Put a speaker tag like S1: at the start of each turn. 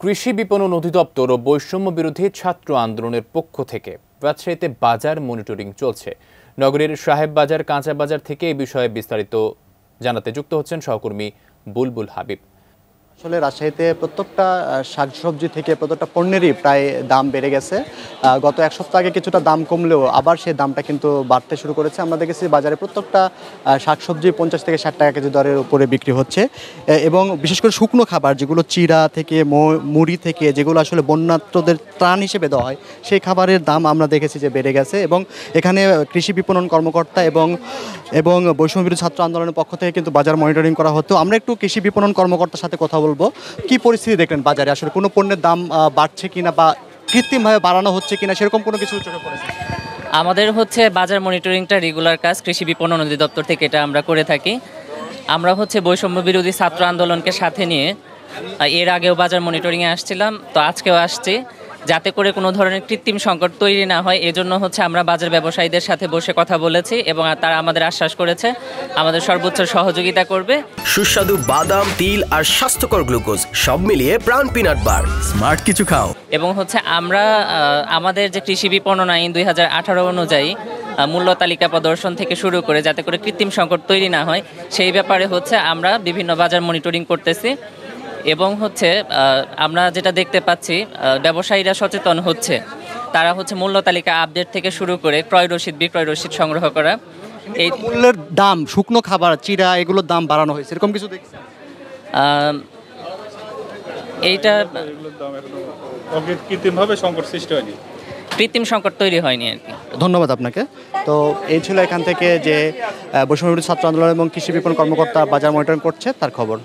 S1: কৃষি বিপণন অধিদপ্তর ও বৈষম্য বিরোধী ছাত্র আন্দোলনের পক্ষ থেকে রাজশাহীতে বাজার মনিটরিং চলছে। নগরীর সাহেব বাজার কাঁচা বাজার থেকে এই বিষয়ে বিস্তারিত জানাতে যুক্ত হচ্ছেন সহকর্মী বুলবুল হাবিব।
S2: আসলে রাজশাহীতে প্রত্যেকটা শাকসবজি থেকে প্রত্যেকটা পণ্যেরই প্রায় দাম বেড়ে গেছে। গত এক সপ্তাহ আগে কিছুটা দাম কমলেও আবার সেই দামটা কিন্তু বাড়তে শুরু করেছে। আমরা দেখেছি বাজারে প্রত্যেকটা শাকসবজি 50 থেকে 60 টাকা কেজি দরের উপরে বিক্রি হচ্ছে এবং বিশেষ করে শুকনো খাবার যেগুলো চিড়া থেকে মুড়ি থেকে যেগুলো আসলে বন্যার্তদের ত্রাণ হিসেবে দেওয়া হয় সেই খাবারের দাম আমরা দেখেছি যে বেড়ে গেছে। এবং এখানে কৃষি বিপণন কর্মকর্তা এবং বৈষম্য বিরোধী ছাত্র আন্দোলনের পক্ষ থেকে কিন্তু বাজার মনিটরিং করা হতো। আমরা একটু কৃষি বিপণন কর্মকর্তার সাথে কথা বলবো, কি পরিস্থিতি দেখলেন বাজারে, আসলে কোনো পণ্যের দাম বাড়ছে কিনা বা কৃত্রিমভাবে বাড়ানো হচ্ছে কিনা সেরকম কোনো কিছু চোখে পড়েছে?
S3: আমাদের বাজার মনিটরিংটা রেগুলার কাজ, কৃষি বিপণন অধিদপ্তর থেকে এটা আমরা করে থাকি। আমরা বৈষম্য বিরোধী ছাত্র আন্দোলনকে সাথে নিয়ে এর আগেও বাজার মনিটরিংয়ে আসছিলাম, তো আজকেও আসছি, যাতে করে কোনো ধরনের কৃত্রিম সংকট তৈরি না হয়। এজন্য আমরা বাজার ব্যবসায়ীদের সাথে বসে কথা বলেছি এবং তারা আমাদের আশ্বাস করেছে আমাদের সর্বোচ্চ সহযোগিতা করবে।
S4: সুস্বাদু বাদাম, তিল আর স্বাস্থ্যকর গ্লুকোজ সব মিলিয়ে প্রাণ পিনাট বার, স্মার্ট কিছু খাও।
S3: এবং আমরা আমাদের যে কৃষি বিপণন আইন 2018 অনুযায়ী মূল্য তালিকা প্রদর্শন থেকে শুরু করে যাতে করে কৃত্রিম সংকট তৈরি না হয় সেই ব্যাপারে আমরা বিভিন্ন বাজার মনিটরিং করতেছি। এবং আমরা যেটা দেখতে পাচ্ছি ব্যবসায়ীরা সচেতন হচ্ছে, তারা মূল্য তালিকা আপডেট থেকে শুরু করে ক্রয় রসিদ বিক্রয় রসিদ সংগ্রহ করা।
S2: এই মূল্যের দাম, শুকনো খাবার, চিড়া এগুলোর দাম বাড়ানো হয়েছে, এরকম কিছু দেখছেন?
S3: এইটা
S5: কৃত্রিমভাবে সংকট সৃষ্টি হয়নি,
S3: কৃত্রিম সংকট তৈরি হয়নি আর কি।
S2: ধন্যবাদ আপনাকে। তো এই ছিল এখান থেকে যে বৈষম্য বিরোধী ছাত্র আন্দোলন এবং কৃষি বিপণন কর্মকর্তা বাজার মনিটরিং করছে তার খবর।